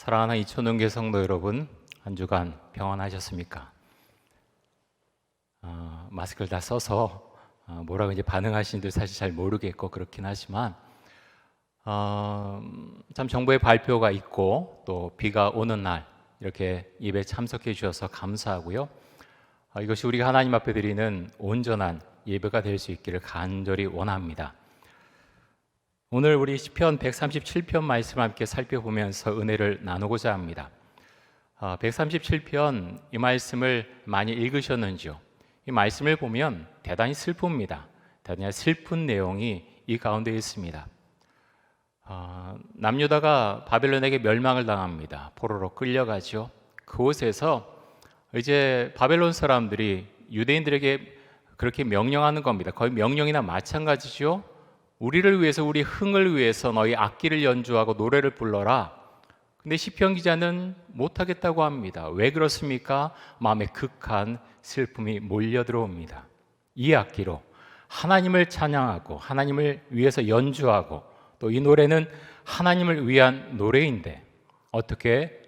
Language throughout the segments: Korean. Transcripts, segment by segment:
사랑하는 이촌동교 성도 여러분, 한 주간 평안하셨습니까? 마스크를 다 써서 뭐라고 이제 반응하시는지 사실 잘 모르겠고 그렇긴 하지만 참 정부의 발표가 있고 또 비가 오는 날 이렇게 예배에 참석해 주셔서 감사하고요. 이것이 우리가 하나님 앞에 드리는 온전한 예배가 될 수 있기를 간절히 원합니다. 오늘 우리 시편 137편 말씀을 함께 살펴보면서 은혜를 나누고자 합니다. 137편 이 말씀을 많이 읽으셨는지요? 이 말씀을 보면 대단히 슬픕니다. 대단히 슬픈 내용이 이 가운데 있습니다. 남유다가 바벨론에게 멸망을 당합니다. 포로로 끌려가죠. 그곳에서 이제 바벨론 사람들이 유대인들에게 그렇게 명령하는 겁니다. 거의 명령이나 마찬가지죠. 우리를 위해서, 우리 흥을 위해서 너희 악기를 연주하고 노래를 불러라. 근데 시편 기자는 못하겠다고 합니다. 왜 그렇습니까? 마음에 극한 슬픔이 몰려 들어옵니다. 이 악기로 하나님을 찬양하고 하나님을 위해서 연주하고 또 이 노래는 하나님을 위한 노래인데 어떻게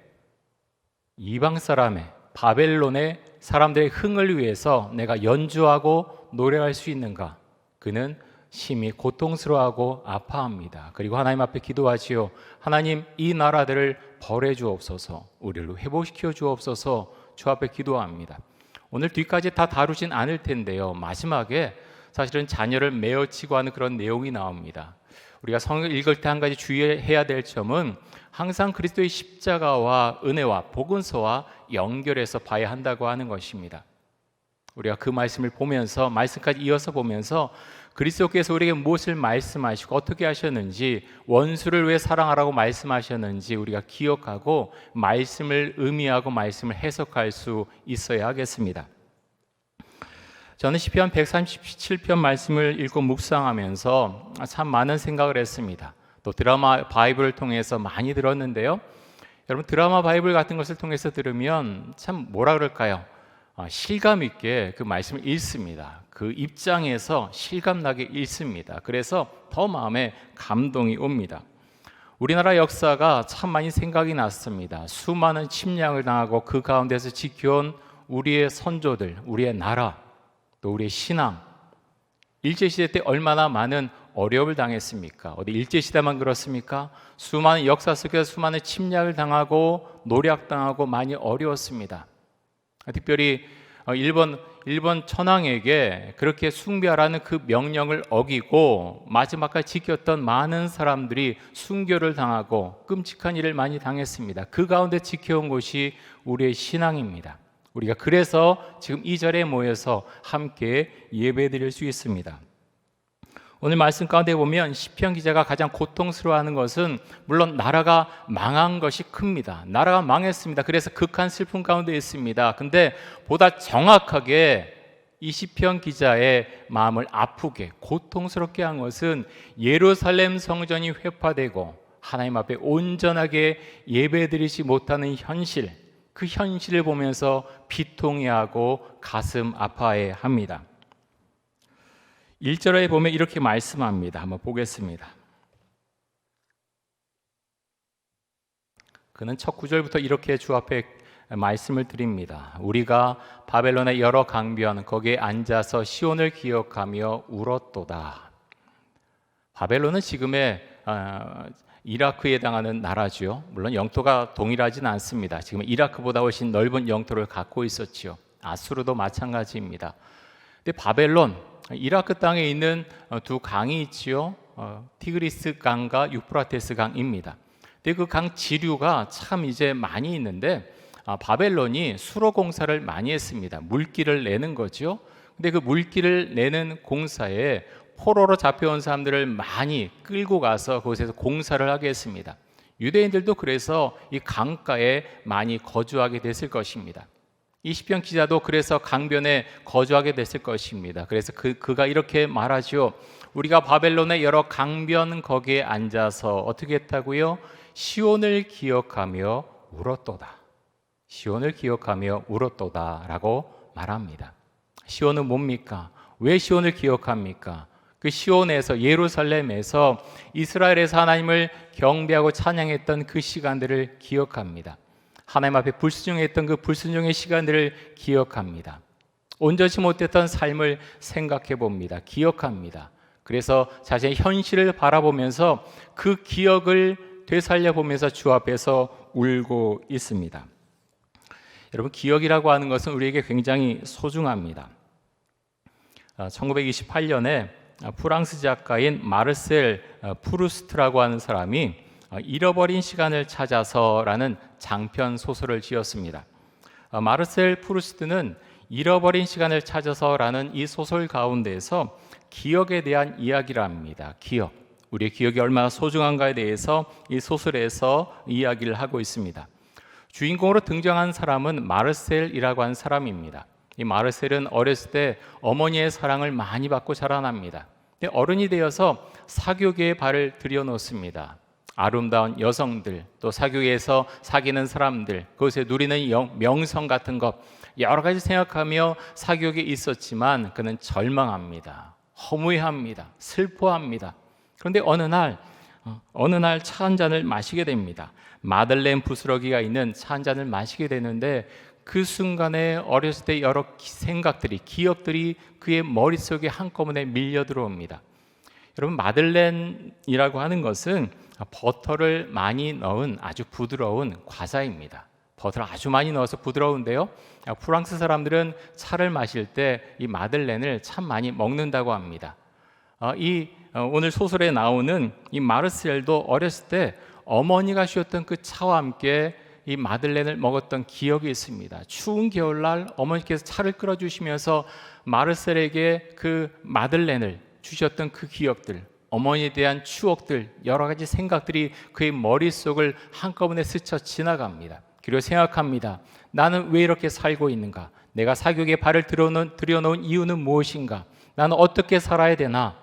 이방 사람의 바벨론의 사람들의 흥을 위해서 내가 연주하고 노래할 수 있는가? 그는 심히 고통스러워하고 아파합니다. 그리고 하나님 앞에 기도하지요. 하나님, 이 나라들을 벌해 주옵소서, 우리를 회복시켜 주옵소서 주 앞에 기도합니다. 오늘 뒤까지 다 다루진 않을 텐데요. 마지막에 사실은 자녀를 메어치고 하는 그런 내용이 나옵니다. 우리가 성경을 읽을 때 한 가지 주의해야 될 점은 항상 그리스도의 십자가와 은혜와 복음서와 연결해서 봐야 한다고 하는 것입니다. 우리가 그 말씀을 보면서, 말씀까지 이어서 보면서 그리스도께서 우리에게 무엇을 말씀하시고 어떻게 하셨는지, 원수를 왜 사랑하라고 말씀하셨는지 우리가 기억하고 말씀을 의미하고 말씀을 해석할 수 있어야 하겠습니다. 저는 시편 137편 말씀을 읽고 묵상하면서 참 많은 생각을 했습니다. 또 드라마 바이블을 통해서 많이 들었는데요. 여러분, 드라마 바이블 같은 것을 통해서 들으면 참 뭐라 그럴까요? 실감 있게 그 말씀을 읽습니다. 그 입장에서 실감나게 읽습니다. 그래서 더 마음에 감동이 옵니다. 우리나라 역사가 참 많이 생각이 났습니다. 수많은 침략을 당하고 그 가운데서 지켜온 우리의 선조들, 우리의 나라, 또 우리의 신앙, 일제시대 때 얼마나 많은 어려움을 당했습니까? 어디 일제시대만 그렇습니까? 수많은 역사 속에서 수많은 침략을 당하고 노략당하고 많이 어려웠습니다. 특별히 일본 천황에게 그렇게 숭배하라는 그 명령을 어기고 마지막까지 지켰던 많은 사람들이 순교를 당하고 끔찍한 일을 많이 당했습니다. 그 가운데 지켜온 것이 우리의 신앙입니다. 우리가 그래서 지금 이 자리에 모여서 함께 예배드릴 수 있습니다. 오늘 말씀 가운데 보면 시편 기자가 가장 고통스러워하는 것은 물론 나라가 망한 것이 큽니다. 나라가 망했습니다. 그래서 극한 슬픔 가운데 있습니다. 근데 보다 정확하게 이 시편 기자의 마음을 아프게 고통스럽게 한 것은 예루살렘 성전이 회파되고 하나님 앞에 온전하게 예배드리지 못하는 현실, 그 현실을 보면서 비통해하고 가슴 아파해합니다. 1절에 보면 이렇게 말씀합니다. 한번 보겠습니다. 그는 첫 구절부터 이렇게 주 앞에 말씀을 드립니다. 우리가 바벨론의 여러 강변 거기에 앉아서 시온을 기억하며 울었도다. 바벨론은 지금의 이라크에 해당하는 나라죠. 물론 영토가 동일하지는 않습니다. 지금 이라크보다 훨씬 넓은 영토를 갖고 있었죠. 아수르도 마찬가지입니다. 근데 바벨론, 이라크 땅에 있는 두 강이 있지요. 티그리스 강과 유프라테스 강입니다. 근데 그 강 지류가 참 이제 많이 있는데 바벨론이 수로 공사를 많이 했습니다. 물길을 내는 거죠. 근데 그 물길을 내는 공사에 포로로 잡혀온 사람들을 많이 끌고 가서 그곳에서 공사를 하게 했습니다. 유대인들도 그래서 이 강가에 많이 거주하게 됐을 것입니다. 이 시편 기자도 그래서 강변에 거주하게 됐을 것입니다. 그래서 그가 이렇게 말하죠. 우리가 바벨론의 여러 강변 거기에 앉아서 어떻게 했다고요? 시온을 기억하며 울었도다. 시온을 기억하며 울었도다 라고 말합니다. 시온은 뭡니까? 왜 시온을 기억합니까? 그 시온에서, 예루살렘에서 이스라엘에서 하나님을 경배하고 찬양했던 그 시간들을 기억합니다. 하나님 앞에 불순종했던 그 불순종의 시간들을 기억합니다. 온전치 못했던 삶을 생각해 봅니다. 기억합니다. 그래서 자신의 현실을 바라보면서 그 기억을 되살려 보면서 주 앞에서 울고 있습니다. 여러분, 기억이라고 하는 것은 우리에게 굉장히 소중합니다. 1928년에 프랑스 작가인 마르셀 프루스트라고 하는 사람이 잃어버린 시간을 찾아서라는 장편 소설을 지었습니다. 마르셀 프루스트는 잃어버린 시간을 찾아서라는 이 소설 가운데에서 기억에 대한 이야기를 합니다. 기억, 우리의 기억이 얼마나 소중한가에 대해서 이 소설에서 이야기를 하고 있습니다. 주인공으로 등장한 사람은 마르셀이라고 하는 사람입니다. 이 마르셀은 어렸을 때 어머니의 사랑을 많이 받고 자라납니다. 근데 어른이 되어서 사교계에 발을 들여놓습니다. 아름다운 여성들, 또 사교계에서 사귀는 사람들, 그것에 누리는 명성 같은 것 여러 가지 생각하며 사교계에 있었지만 그는 절망합니다. 허무해합니다. 슬퍼합니다. 그런데 어느 날 차 한 잔을 마시게 됩니다. 마들렌 부스러기가 있는 차 한 잔을 마시게 되는데 그 순간에 어렸을 때 여러 생각들이, 기억들이 그의 머릿속에 한꺼번에 밀려 들어옵니다. 여러분, 마들렌이라고 하는 것은 버터를 많이 넣은 아주 부드러운 과자입니다. 버터를 아주 많이 넣어서 부드러운데요, 프랑스 사람들은 차를 마실 때 이 마들렌을 참 많이 먹는다고 합니다. 오늘 소설에 나오는 이 마르셀도 어렸을 때 어머니가 주셨던 그 차와 함께 이 마들렌을 먹었던 기억이 있습니다. 추운 겨울날 어머니께서 차를 끓여주시면서 마르셀에게 그 마들렌을 주셨던 그 기억들, 어머니에 대한 추억들, 여러 가지 생각들이 그의 머릿속을 한꺼번에 스쳐 지나갑니다. 그리고 생각합니다. 나는 왜 이렇게 살고 있는가? 내가 사교계에 발을 들여놓은 이유는 무엇인가? 나는 어떻게 살아야 되나?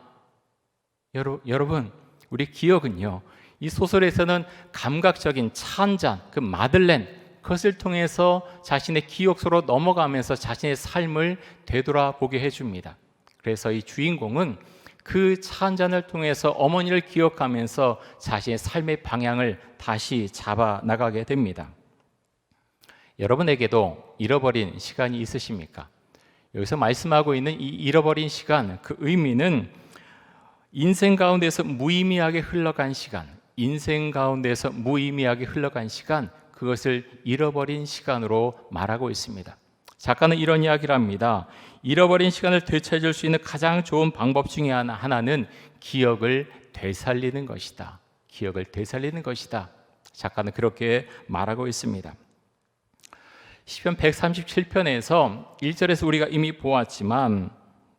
여러분, 우리 기억은요, 이 소설에서는 감각적인 차 한 잔, 그 마들렌, 그것을 통해서 자신의 기억 속으로 넘어가면서 자신의 삶을 되돌아보게 해줍니다. 그래서 이 주인공은 그 차 한 잔을 통해서 어머니를 기억하면서 자신의 삶의 방향을 다시 잡아 나가게 됩니다. 여러분에게도 잃어버린 시간이 있으십니까? 여기서 말씀하고 있는 이 잃어버린 시간, 그 의미는 인생 가운데서 무의미하게 흘러간 시간, 인생 가운데서 무의미하게 흘러간 시간, 그것을 잃어버린 시간으로 말하고 있습니다. 작가는 이런 이야기를 합니다. 잃어버린 시간을 되찾을 수 있는 가장 좋은 방법 중에 하나는 기억을 되살리는 것이다. 기억을 되살리는 것이다. 작가는 그렇게 말하고 있습니다. 시편 137편에서 1절에서 우리가 이미 보았지만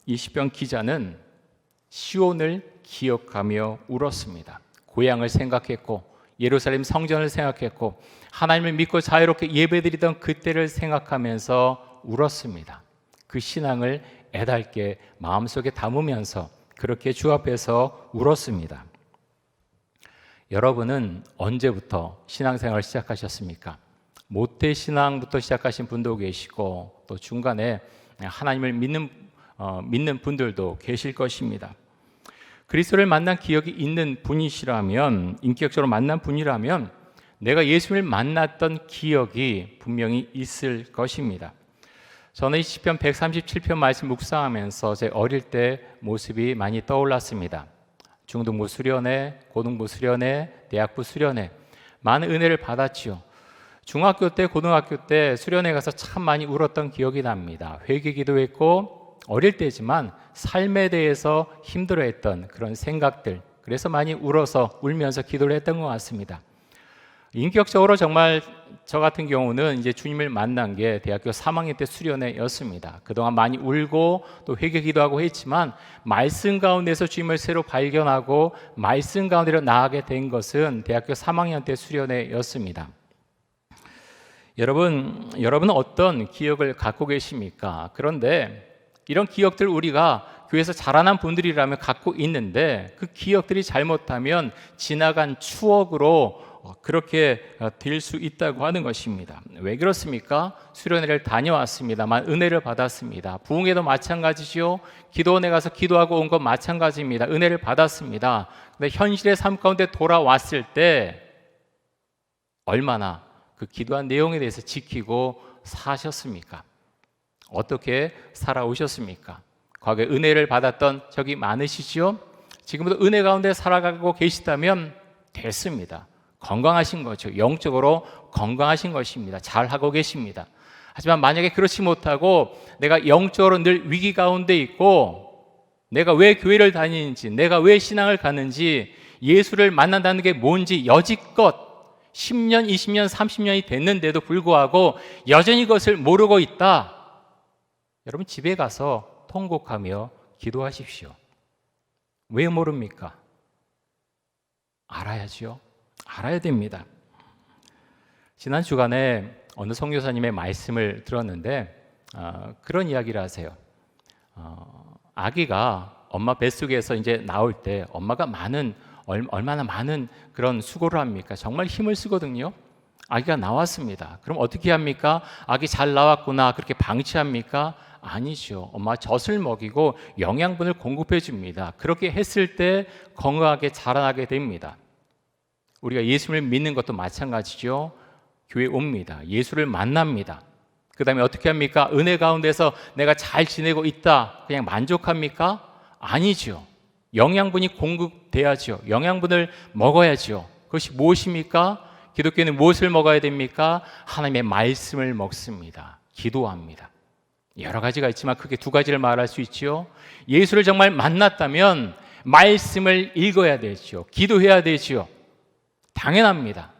이 시편 기자는 시온을 기억하며 울었습니다. 고향을 생각했고 예루살렘 성전을 생각했고 하나님을 믿고 자유롭게 예배드리던 그때를 생각하면서 울었습니다. 그 신앙을 애달게 마음속에 담으면서 그렇게 주 앞에서 울었습니다. 여러분은 언제부터 신앙생활을 시작하셨습니까? 모태신앙부터 시작하신 분도 계시고 또 중간에 하나님을 믿는 분들도 계실 것입니다. 그리스도를 만난 기억이 있는 분이시라면, 인격적으로 만난 분이라면 내가 예수를 만났던 기억이 분명히 있을 것입니다. 저는 이 시편 137편 말씀 묵상하면서 제 어릴 때 모습이 많이 떠올랐습니다. 중등부 수련회, 고등부 수련회, 대학부 수련회, 많은 은혜를 받았지요. 중학교 때, 고등학교 때 수련회 가서 참 많이 울었던 기억이 납니다. 회개 기도했고 어릴 때지만 삶에 대해서 힘들어했던 그런 생각들, 그래서 많이 울면서 기도를 했던 것 같습니다. 인격적으로 정말 저 같은 경우는 이제 주님을 만난 게 대학교 3학년 때 수련회였습니다. 그동안 많이 울고 또 회개 기도하고 했지만 말씀 가운데서 주님을 새로 발견하고 말씀 가운데로 나아가게 된 것은 대학교 3학년 때 수련회였습니다. 여러분은 어떤 기억을 갖고 계십니까? 그런데 이런 기억들 우리가 교회에서 자라난 분들이라면 갖고 있는데 그 기억들이 잘못하면 지나간 추억으로 그렇게 될 수 있다고 하는 것입니다. 왜 그렇습니까? 수련회를 다녀왔습니다만 은혜를 받았습니다. 부흥회도 마찬가지죠. 기도원에 가서 기도하고 온 건 마찬가지입니다. 은혜를 받았습니다. 근데 현실의 삶 가운데 돌아왔을 때 얼마나 그 기도한 내용에 대해서 지키고 사셨습니까? 어떻게 살아오셨습니까? 과거에 은혜를 받았던 적이 많으시지요? 지금도 은혜 가운데 살아가고 계시다면 됐습니다. 건강하신 거죠. 영적으로 건강하신 것입니다. 잘하고 계십니다. 하지만 만약에 그렇지 못하고 내가 영적으로 늘 위기 가운데 있고 내가 왜 교회를 다니는지, 내가 왜 신앙을 가는지, 예수를 만난다는 게 뭔지 여지껏 10년, 20년, 30년이 됐는데도 불구하고 여전히 그것을 모르고 있다. 여러분 집에 가서 통곡하며 기도하십시오. 왜 모릅니까? 알아야죠. 알아야 됩니다. 지난 주간에 어느 선교사님의 말씀을 들었는데 그런 이야기를 하세요. 아기가 엄마 뱃속에서 이제 나올 때 엄마가 얼마나 많은 그런 수고를 합니까? 정말 힘을 쓰거든요. 아기가 나왔습니다. 그럼 어떻게 합니까? 아기 잘 나왔구나 그렇게 방치합니까? 아니죠. 엄마가 젖을 먹이고 영양분을 공급해 줍니다. 그렇게 했을 때 건강하게 자라나게 됩니다. 우리가 예수를 믿는 것도 마찬가지죠. 교회 옵니다. 예수를 만납니다. 그 다음에 어떻게 합니까? 은혜 가운데서 내가 잘 지내고 있다. 그냥 만족합니까? 아니죠. 영양분이 공급돼야죠. 영양분을 먹어야죠. 그것이 무엇입니까? 기독교는 무엇을 먹어야 됩니까? 하나님의 말씀을 먹습니다. 기도합니다. 여러 가지가 있지만 크게 두 가지를 말할 수 있죠. 예수를 정말 만났다면 말씀을 읽어야 되죠. 기도해야 되죠. 당연합니다.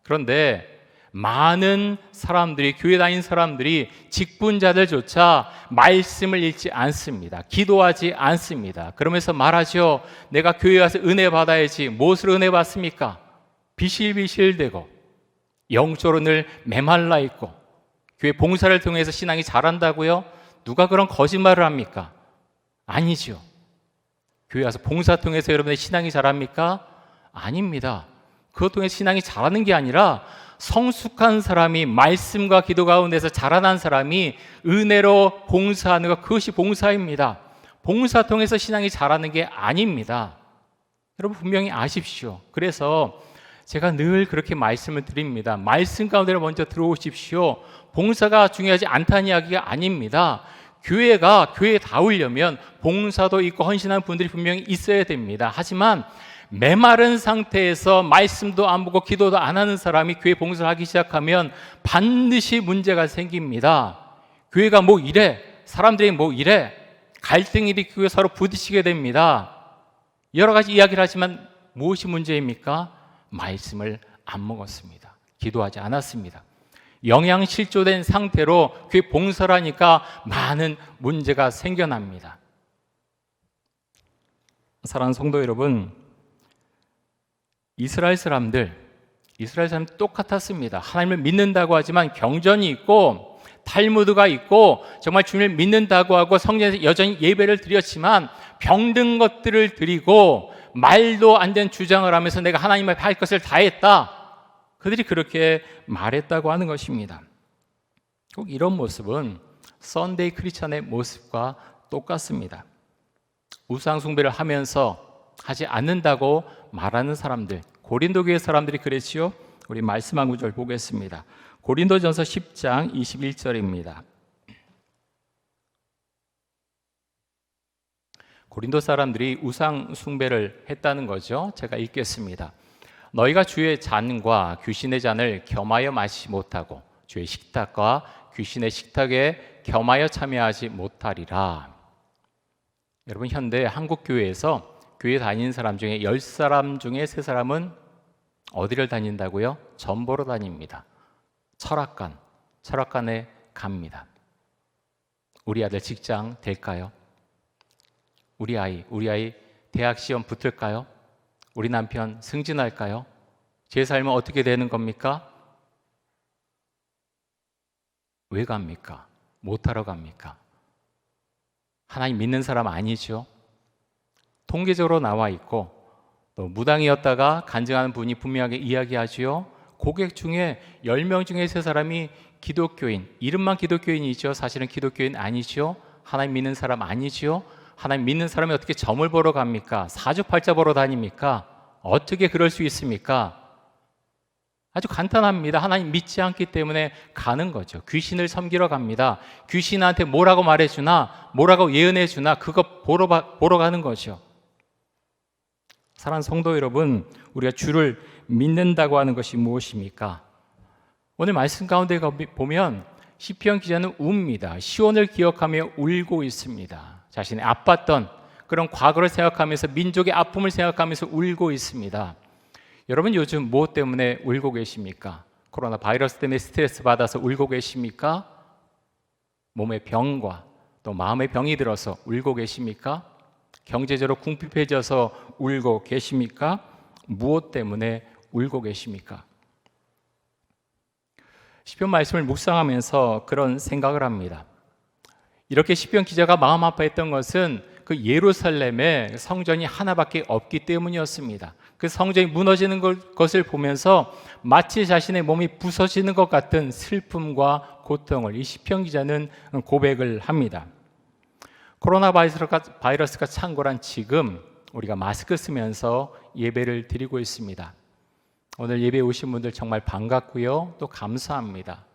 그런데 많은 사람들이, 교회 다니는 사람들이 직분자들조차 말씀을 읽지 않습니다. 기도하지 않습니다. 그러면서 말하죠. 내가 교회 와서 은혜 받아야지. 무엇으로 은혜 받습니까? 비실비실대고 영적으로 늘 메말라 있고 교회 봉사를 통해서 신앙이 자란다고요? 누가 그런 거짓말을 합니까? 아니죠. 교회 와서 봉사 통해서 여러분의 신앙이 자랍니까? 아닙니다. 그것 통해서 신앙이 자라는 게 아니라 성숙한 사람이 말씀과 기도 가운데서 자라난 사람이 은혜로 봉사하는 것, 그것이 봉사입니다. 봉사 통해서 신앙이 자라는 게 아닙니다. 여러분 분명히 아십시오. 그래서 제가 늘 그렇게 말씀을 드립니다. 말씀 가운데로 먼저 들어오십시오. 봉사가 중요하지 않다는 이야기가 아닙니다. 교회가 교회다우려면 봉사도 있고 헌신하는 분들이 분명히 있어야 됩니다. 하지만 메마른 상태에서 말씀도 안 보고 기도도 안 하는 사람이 교회 봉사를 하기 시작하면 반드시 문제가 생깁니다. 교회가 뭐 이래, 사람들이 뭐 이래, 갈등이 일으키고 서로 부딪히게 됩니다. 여러 가지 이야기를 하지만 무엇이 문제입니까? 말씀을 안 먹었습니다. 기도하지 않았습니다. 영양실조된 상태로 교회 봉사를 하니까 많은 문제가 생겨납니다. 사랑하는 성도 여러분, 이스라엘 사람들 똑같았습니다. 하나님을 믿는다고 하지만 경전이 있고 탈무드가 있고 정말 주님을 믿는다고 하고 성전에서 여전히 예배를 드렸지만 병든 것들을 드리고 말도 안 되는 주장을 하면서 내가 하나님 앞에 할 것을 다 했다. 그들이 그렇게 말했다고 하는 것입니다. 꼭 이런 모습은 썬데이 크리스찬의 모습과 똑같습니다. 우상 숭배를 하면서 하지 않는다고 말하는 사람들, 고린도 교회 사람들이 그랬지요. 우리 말씀 한 구절 보겠습니다. 고린도전서 10장 21절입니다. 고린도 사람들이 우상 숭배를 했다는 거죠. 제가 읽겠습니다. 너희가 주의 잔과 귀신의 잔을 겸하여 마시지 못하고 주의 식탁과 귀신의 식탁에 겸하여 참여하지 못하리라. 여러분 현대 한국 교회에서 교회 다니는 사람 중에 10사람 중에 3사람은 어디를 다닌다고요? 전보러 다닙니다. 철학관에 갑니다. 우리 아들 직장 될까요? 우리 아이 대학 시험 붙을까요? 우리 남편 승진할까요? 제 삶은 어떻게 되는 겁니까? 왜 갑니까? 못하러 갑니까? 하나님 믿는 사람 아니죠? 통계적으로 나와 있고 또 무당이었다가 간증하는 분이 분명하게 이야기하지요. 고객 중에 10명 중에 3사람이 기독교인, 이름만 기독교인이죠. 사실은 기독교인 아니죠. 하나님 믿는 사람 아니죠. 하나님 믿는 사람이 어떻게 점을 보러 갑니까? 사주팔자 보러 다닙니까? 어떻게 그럴 수 있습니까? 아주 간단합니다. 하나님 믿지 않기 때문에 가는 거죠. 귀신을 섬기러 갑니다. 귀신한테 뭐라고 말해주나, 뭐라고 예언해주나, 그거 보러 가는 거죠. 사랑하는 성도 여러분, 우리가 주를 믿는다고 하는 것이 무엇입니까? 오늘 말씀 가운데 보면 시편 기자는 웁니다. 시온을 기억하며 울고 있습니다. 자신의 아팠던 그런 과거를 생각하면서, 민족의 아픔을 생각하면서 울고 있습니다. 여러분, 요즘 무엇 때문에 울고 계십니까? 코로나 바이러스 때문에 스트레스 받아서 울고 계십니까? 몸의 병과 또 마음의 병이 들어서 울고 계십니까? 경제적으로 궁핍해져서 울고 계십니까? 무엇 때문에 울고 계십니까? 시편 말씀을 묵상하면서 그런 생각을 합니다. 이렇게 시편 기자가 마음 아파했던 것은 그 예루살렘에 성전이 하나밖에 없기 때문이었습니다. 그 성전이 무너지는 것을 보면서 마치 자신의 몸이 부서지는 것 같은 슬픔과 고통을 이 시편 기자는 고백을 합니다. 코로나 바이러스가 창궐한 지금 우리가 마스크 쓰면서 예배를 드리고 있습니다. 오늘 예배 오신 분들 정말 반갑고요, 또 감사합니다.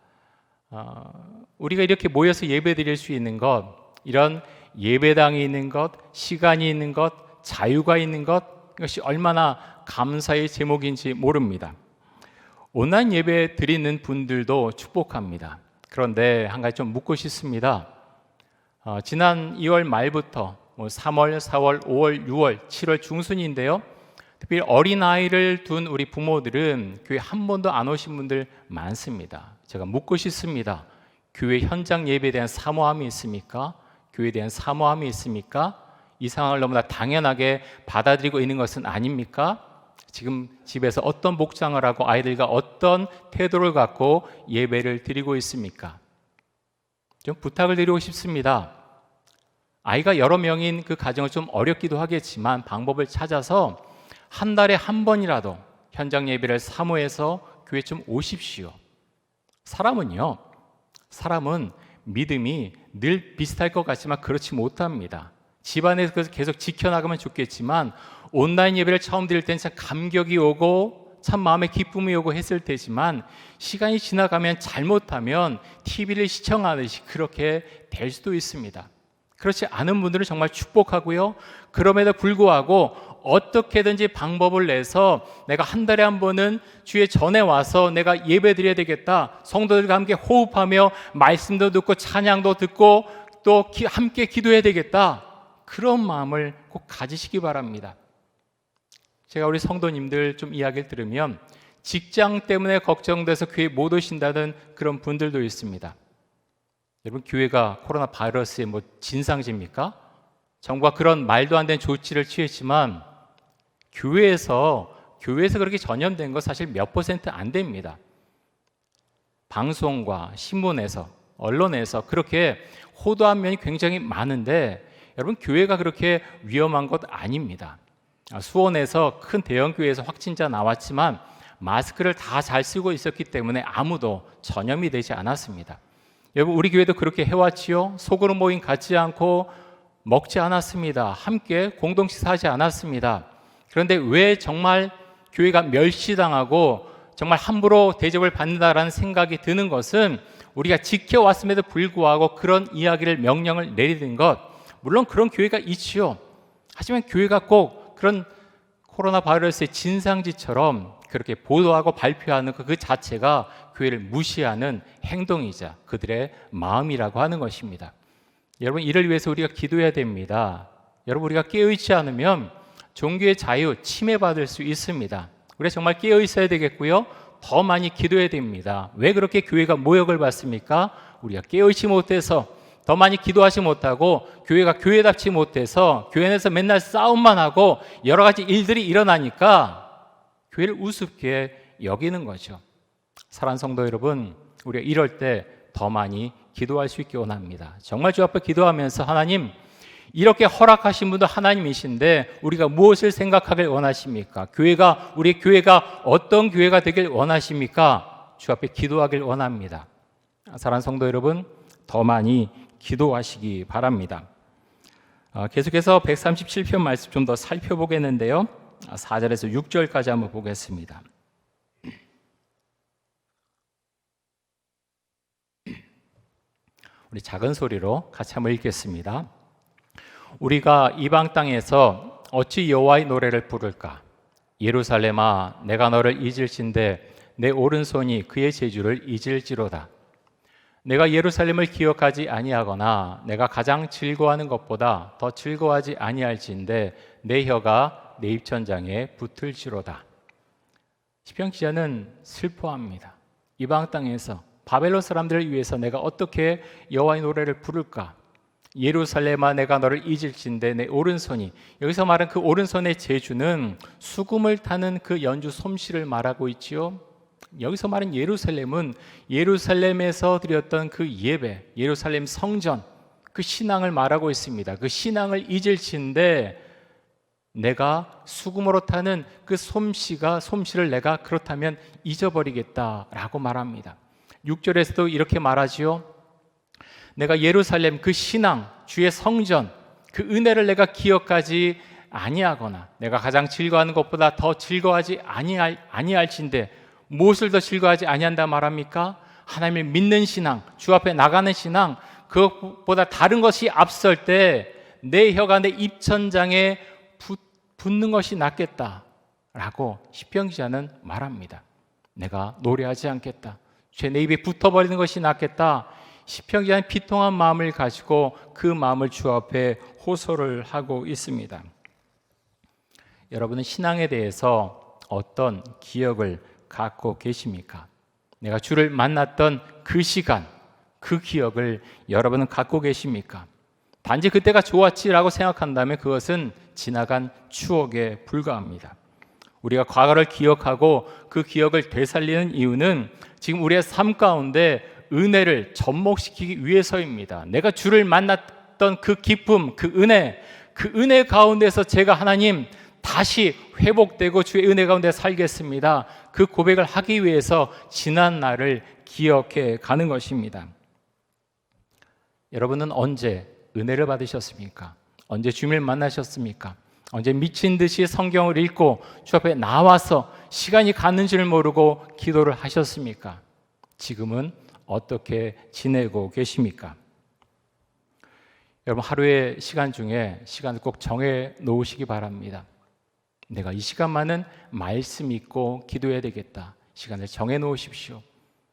우리가 이렇게 모여서 예배 드릴 수 있는 것, 이런 예배당이 있는 것, 시간이 있는 것, 자유가 있는 것, 이것이 얼마나 감사의 제목인지 모릅니다. 온라인 예배 드리는 분들도 축복합니다. 그런데 한 가지 좀 묻고 싶습니다. 지난 2월 말부터 3월, 4월, 5월, 6월, 7월 중순인데요. 특별히 어린아이를 둔 우리 부모들은 교회 한 번도 안 오신 분들 많습니다. 제가 묻고 싶습니다. 교회 현장 예배에 대한 사모함이 있습니까? 교회에 대한 사모함이 있습니까? 이 상황을 너무나 당연하게 받아들이고 있는 것은 아닙니까? 지금 집에서 어떤 복장을 하고 아이들과 어떤 태도를 갖고 예배를 드리고 있습니까? 좀 부탁을 드리고 싶습니다. 아이가 여러 명인 그 가정은 좀 어렵기도 하겠지만 방법을 찾아서 한 달에 한 번이라도 현장 예배를 사모해서 교회 좀 오십시오. 사람은 믿음이 늘 비슷할 것 같지만 그렇지 못합니다. 집안에서 계속 지켜나가면 좋겠지만 온라인 예배를 처음 드릴 때는 참 감격이 오고 참 마음에 기쁨이 오고 했을 테지만 시간이 지나가면 잘못하면 TV를 시청하듯이 그렇게 될 수도 있습니다. 그렇지 않은 분들은 정말 축복하고요. 그럼에도 불구하고 어떻게든지 방법을 내서 내가 한 달에 한 번은 주의 전에 와서 내가 예배 드려야 되겠다. 성도들과 함께 호흡하며 말씀도 듣고 찬양도 듣고 또 함께 기도해야 되겠다. 그런 마음을 꼭 가지시기 바랍니다. 제가 우리 성도님들 좀 이야기를 들으면 직장 때문에 걱정돼서 교회 못 오신다는 그런 분들도 있습니다. 여러분, 교회가 코로나 바이러스의 진상지입니까? 정부가 그런 말도 안 되는 조치를 취했지만 교회에서 그렇게 전염된 거 사실 몇 % 안 됩니다. 방송과 신문에서, 언론에서 그렇게 호도한 면이 굉장히 많은데 여러분, 교회가 그렇게 위험한 것 아닙니다. 수원에서 큰 대형 교회에서 확진자 나왔지만 마스크를 다 잘 쓰고 있었기 때문에 아무도 전염이 되지 않았습니다. 여러분, 우리 교회도 그렇게 해왔지요. 소그룹 모임 갖지 않고 먹지 않았습니다. 함께 공동식사하지 않았습니다. 그런데 왜 정말 교회가 멸시당하고 정말 함부로 대접을 받는다라는 생각이 드는 것은 우리가 지켜왔음에도 불구하고 그런 이야기를 명령을 내리는 것, 물론 그런 교회가 있지요. 하지만 교회가 꼭 그런 코로나 바이러스의 진상지처럼 그렇게 보도하고 발표하는 그 자체가 교회를 무시하는 행동이자 그들의 마음이라고 하는 것입니다. 여러분, 이를 위해서 우리가 기도해야 됩니다. 여러분, 우리가 깨어있지 않으면 종교의 자유 침해받을 수 있습니다. 우리가 정말 깨어있어야 되겠고요. 더 많이 기도해야 됩니다. 왜 그렇게 교회가 모욕을 받습니까? 우리가 깨어있지 못해서, 더 많이 기도하지 못하고 교회가 교회답지 못해서 교회 내에서 맨날 싸움만 하고 여러 가지 일들이 일어나니까 교회를 우습게 여기는 거죠. 사랑하는 성도 여러분, 우리가 이럴 때 더 많이 기도할 수 있기 원합니다. 정말 주 앞에 기도하면서 하나님, 이렇게 허락하신 분도 하나님이신데 우리가 무엇을 생각하길 원하십니까? 우리 교회가 어떤 교회가 되길 원하십니까? 주 앞에 기도하길 원합니다. 사랑하는 성도 여러분, 더 많이 기도하시기 바랍니다. 계속해서 137편 말씀 좀 더 살펴보겠는데요. 4절에서 6절까지 한번 보겠습니다. 우리 작은 소리로 같이 한번 읽겠습니다. 우리가 이방 땅에서 어찌 여호와의 노래를 부를까? 예루살렘아, 내가 너를 잊을진대 내 오른손이 그의 제주를 잊을지로다. 내가 예루살렘을 기억하지 아니하거나 내가 가장 즐거워하는 것보다 더 즐거워하지 아니할진대 내 혀가 내 입천장에 붙을지로다. 시편 기자는 슬퍼합니다. 이방 땅에서 바벨론 사람들을 위해서 내가 어떻게 여호와의 노래를 부를까? 예루살렘아, 내가 너를 잊을진대 내 오른손이, 여기서 말한 그 오른손의 제주는 수금을 타는 그 연주 솜씨를 말하고 있지요. 여기서 말한 예루살렘은 예루살렘에서 드렸던 그 예배, 예루살렘 성전, 그 신앙을 말하고 있습니다. 그 신앙을 잊을진데 내가 수금으로 타는 그 솜씨를 내가 그렇다면 잊어버리겠다라고 말합니다. 6절에서도 이렇게 말하지요. 내가 예루살렘 그 신앙, 주의 성전, 그 은혜를 내가 기억하지 아니하거나 내가 가장 즐거워하는 것보다 더 즐거워하지 아니할진대. 무엇을 더 즐거워하지 아니한다 말합니까? 하나님을 믿는 신앙, 주 앞에 나가는 신앙, 그것보다 다른 것이 앞설 때 내 혀가 내 입천장에 붙는 것이 낫겠다라고 시편 기자는 말합니다. 내가 노래하지 않겠다. 내 입에 붙어버리는 것이 낫겠다. 시편 기자는 비통한 마음을 가지고 그 마음을 주 앞에 호소를 하고 있습니다. 여러분은 신앙에 대해서 어떤 기억을 갖고 계십니까? 내가 주를 만났던 그 시간, 그 기억을 여러분은 갖고 계십니까? 단지 그때가 좋았지라고 생각한다면 그것은 지나간 추억에 불과합니다. 우리가 과거를 기억하고 그 기억을 되살리는 이유는 지금 우리의 삶 가운데 은혜를 접목시키기 위해서입니다. 내가 주를 만났던 그 기쁨, 그 은혜 가운데서 제가 하나님 다시 회복되고 주의 은혜 가운데 살겠습니다. 그 고백을 하기 위해서 지난 날을 기억해 가는 것입니다. 여러분은 언제 은혜를 받으셨습니까? 언제 주님을 만나셨습니까? 언제 미친 듯이 성경을 읽고 주 앞에 나와서 시간이 가는 줄 모르고 기도를 하셨습니까? 지금은 어떻게 지내고 계십니까? 여러분, 하루의 시간 중에 시간을 꼭 정해 놓으시기 바랍니다. 내가 이 시간만은 말씀 읽고 기도해야 되겠다. 시간을 정해 놓으십시오.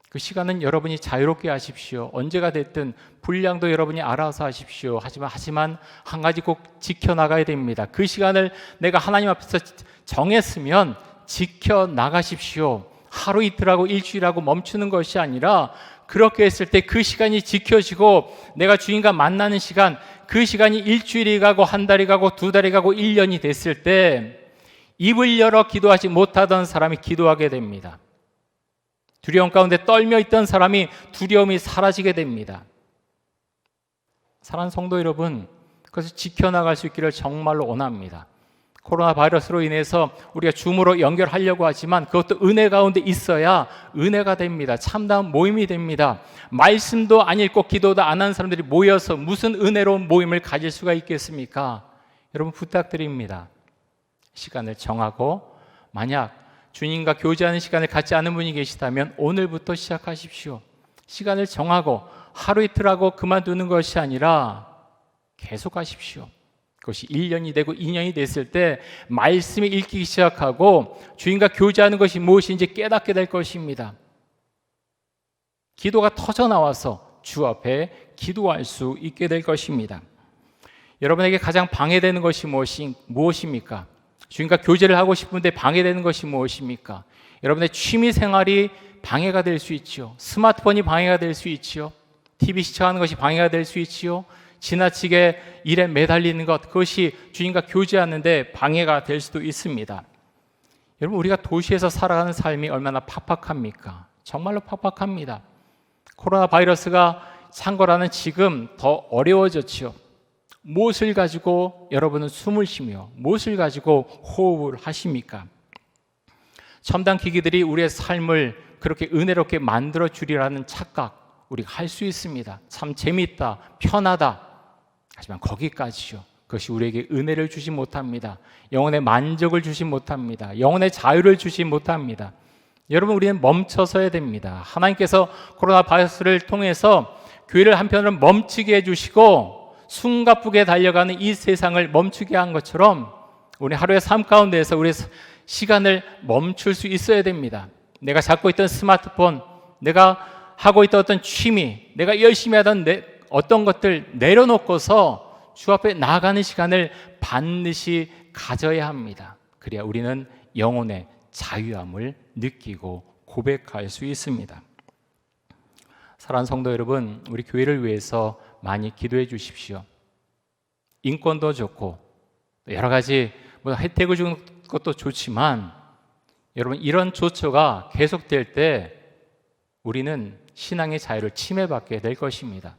그 시간은 여러분이 자유롭게 하십시오. 언제가 됐든 분량도 여러분이 알아서 하십시오. 하지만 한 가지 꼭 지켜나가야 됩니다. 그 시간을 내가 하나님 앞에서 정했으면 지켜나가십시오. 하루 이틀하고 일주일하고 멈추는 것이 아니라 그렇게 했을 때 그 시간이 지켜지고 내가 주님과 만나는 시간, 그 시간이 일주일이 가고 한 달이 가고 두 달이 가고 1년이 됐을 때 입을 열어 기도하지 못하던 사람이 기도하게 됩니다. 두려움 가운데 떨며 있던 사람이 두려움이 사라지게 됩니다. 사랑하는 성도 여러분, 그것을 지켜나갈 수 있기를 정말로 원합니다. 코로나 바이러스로 인해서 우리가 줌으로 연결하려고 하지만 그것도 은혜 가운데 있어야 은혜가 됩니다. 참다운 모임이 됩니다. 말씀도 안 읽고 기도도 안 하는 사람들이 모여서 무슨 은혜로운 모임을 가질 수가 있겠습니까? 여러분 부탁드립니다. 시간을 정하고 만약 주님과 교제하는 시간을 갖지 않은 분이 계시다면 오늘부터 시작하십시오. 시간을 정하고 하루 이틀하고 그만두는 것이 아니라 계속 하십시오. 그것이 1년이 되고 2년이 됐을 때 말씀을 읽기 시작하고 주님과 교제하는 것이 무엇인지 깨닫게 될 것입니다. 기도가 터져나와서 주 앞에 기도할 수 있게 될 것입니다. 여러분에게 가장 방해되는 것이 무엇입니까? 주님과 교제를 하고 싶은데 방해되는 것이 무엇입니까? 여러분의 취미 생활이 방해가 될 수 있죠. 스마트폰이 방해가 될 수 있죠. TV 시청하는 것이 방해가 될 수 있죠. 지나치게 일에 매달리는 것, 그것이 주님과 교제하는데 방해가 될 수도 있습니다. 여러분, 우리가 도시에서 살아가는 삶이 얼마나 팍팍합니까? 정말로 팍팍합니다. 코로나 바이러스가 창궐하는 지금 더 어려워졌죠. 무엇을 가지고 여러분은 숨을 쉬며 무엇을 가지고 호흡을 하십니까? 첨단 기기들이 우리의 삶을 그렇게 은혜롭게 만들어 주리라는 착각 우리가 할 수 있습니다. 참 재미있다, 편하다. 하지만 거기까지요. 그것이 우리에게 은혜를 주지 못합니다. 영혼의 만족을 주지 못합니다. 영혼의 자유를 주지 못합니다. 여러분, 우리는 멈춰서야 됩니다. 하나님께서 코로나 바이러스를 통해서 교회를 한편으로 멈추게 해주시고 숨가쁘게 달려가는 이 세상을 멈추게 한 것처럼 우리 하루의 삶 가운데에서 우리의 시간을 멈출 수 있어야 됩니다. 내가 잡고 있던 스마트폰, 내가 하고 있던 어떤 취미, 내가 열심히 하던 어떤 것들 내려놓고서 주 앞에 나아가는 시간을 반드시 가져야 합니다. 그래야 우리는 영혼의 자유함을 느끼고 고백할 수 있습니다. 사랑하는 성도 여러분, 우리 교회를 위해서 많이 기도해 주십시오. 인권도 좋고 여러 가지 혜택을 주는 것도 좋지만 여러분, 이런 조처가 계속될 때 우리는 신앙의 자유를 침해받게 될 것입니다.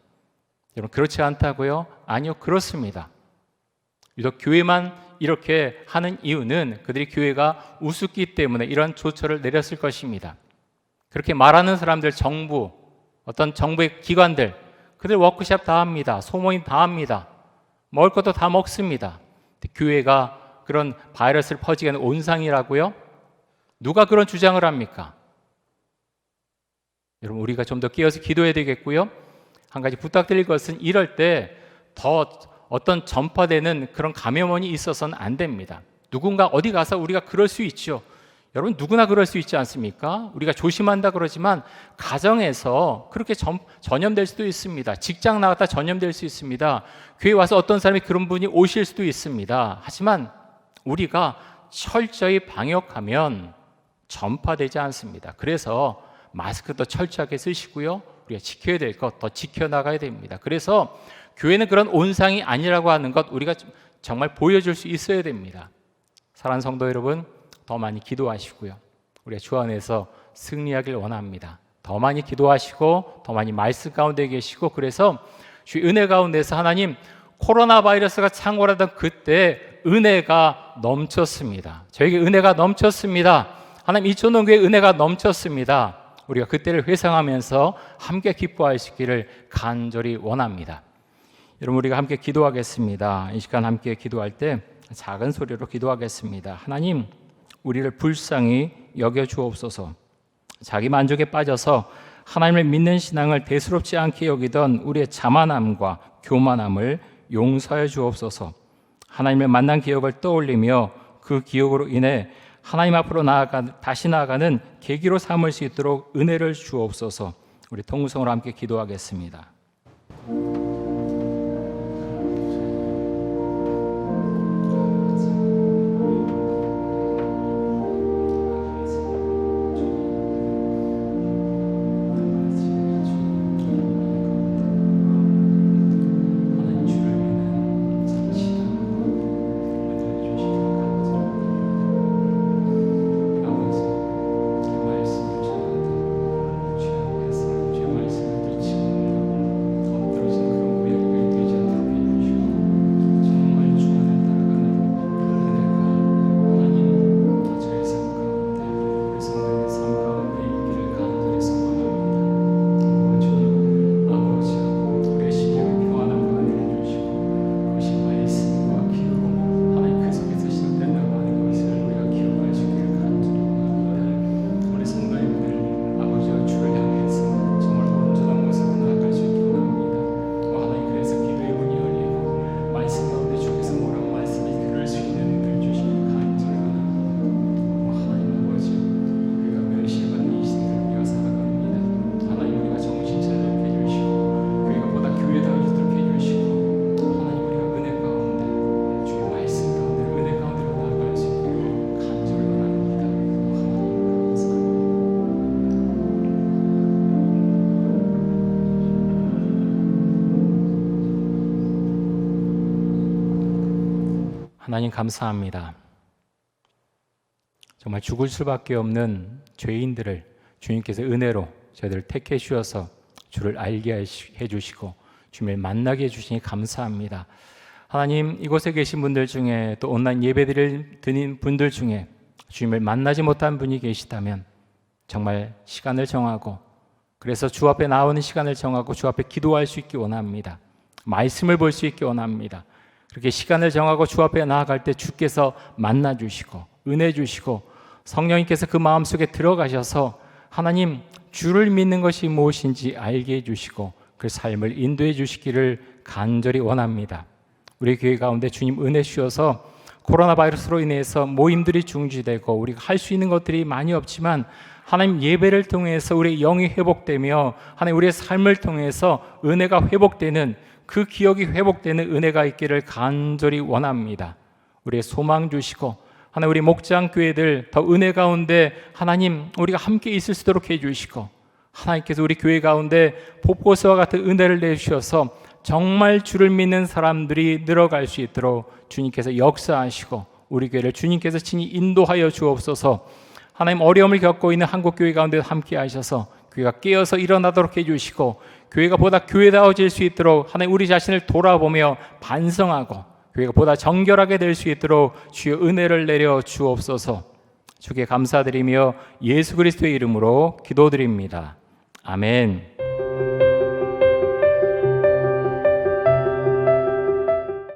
여러분, 그렇지 않다고요? 아니요, 그렇습니다. 유독 교회만 이렇게 하는 이유는 그들이 교회가 우습기 때문에 이런 조처를 내렸을 것입니다. 그렇게 말하는 사람들, 정부, 어떤 정부의 기관들, 그들 워크숍 다 합니다. 소모임 다 합니다. 먹을 것도 다 먹습니다. 교회가 그런 바이러스를 퍼지게 하는 온상이라고요? 누가 그런 주장을 합니까? 여러분, 우리가 좀 더 깨어서 기도해야 되겠고요. 한 가지 부탁드릴 것은 이럴 때 더 어떤 전파되는 그런 감염원이 있어서는 안 됩니다. 누군가 어디 가서 우리가 그럴 수 있죠. 여러분, 누구나 그럴 수 있지 않습니까? 우리가 조심한다 그러지만 가정에서 그렇게 전염될 수도 있습니다. 직장 나갔다 전염될 수 있습니다. 교회 와서 어떤 사람이 그런 분이 오실 수도 있습니다. 하지만 우리가 철저히 방역하면 전파되지 않습니다. 그래서 마스크도 철저하게 쓰시고요. 우리가 지켜야 될 것 더 지켜나가야 됩니다. 그래서 교회는 그런 온상이 아니라고 하는 것 우리가 정말 보여줄 수 있어야 됩니다. 사랑하는 성도 여러분, 더 많이 기도하시고요. 우리가 주 안에서 승리하길 원합니다. 더 많이 기도하시고 더 많이 말씀 가운데 계시고, 그래서 주의 은혜 가운데서 하나님, 코로나 바이러스가 창궐하던 그때 은혜가 넘쳤습니다. 저에게 은혜가 넘쳤습니다. 하나님, 이촌동교회 은혜가 넘쳤습니다. 우리가 그때를 회상하면서 함께 기뻐할 수 있기를 간절히 원합니다. 여러분, 우리가 함께 기도하겠습니다. 이 시간 함께 기도할 때 작은 소리로 기도하겠습니다. 하나님, 우리를 불쌍히 여겨 주옵소서. 자기 만족에 빠져서 하나님을 믿는 신앙을 대수롭지 않게 여기던 우리의 자만함과 교만함을 용서해 주옵소서. 하나님을 만난 기억을 떠올리며 그 기억으로 인해 하나님 앞으로 다시 나아가는 계기로 삼을 수 있도록 은혜를 주옵소서. 우리 통성으로 함께 기도하겠습니다. 하나님, 감사합니다. 정말 죽을 수밖에 없는 죄인들을 주님께서 은혜로 저희들을 택해 주셔서 주를 알게 해주시고 주님을 만나게 해주시니 감사합니다. 하나님, 이곳에 계신 분들 중에 또 온라인 예배드릴 드린 분들 중에 주님을 만나지 못한 분이 계시다면 정말 시간을 정하고, 그래서 주 앞에 나오는 시간을 정하고 주 앞에 기도할 수 있기 원합니다. 말씀을 볼 수 있기 원합니다. 그렇게 시간을 정하고 주 앞에 나아갈 때 주께서 만나 주시고 은혜 주시고 성령님께서 그 마음속에 들어가셔서 하나님, 주를 믿는 것이 무엇인지 알게 해주시고 그 삶을 인도해 주시기를 간절히 원합니다. 우리 교회 가운데 주님 은혜 주셔서 코로나 바이러스로 인해서 모임들이 중지되고 우리가 할 수 있는 것들이 많이 없지만 하나님, 예배를 통해서 우리의 영이 회복되며 하나님, 우리의 삶을 통해서 은혜가 회복되는, 그 기억이 회복되는 은혜가 있기를 간절히 원합니다. 우리의 소망 주시고 하나님, 우리 목장 교회들 더 은혜 가운데 하나님, 우리가 함께 있을 수 있도록 해주시고 하나님께서 우리 교회 가운데 폭포수와 같은 은혜를 내주셔서 정말 주를 믿는 사람들이 늘어갈 수 있도록 주님께서 역사하시고 우리 교회를 주님께서 친히 인도하여 주옵소서. 하나님, 어려움을 겪고 있는 한국교회 가운데 함께 하셔서 교회가 깨어서 일어나도록 해주시고 교회가 보다 교회다워질 수 있도록 하나님, 우리 자신을 돌아보며 반성하고 교회가 보다 정결하게 될 수 있도록 주의 은혜를 내려 주옵소서. 주께 감사드리며 예수 그리스도의 이름으로 기도드립니다. 아멘.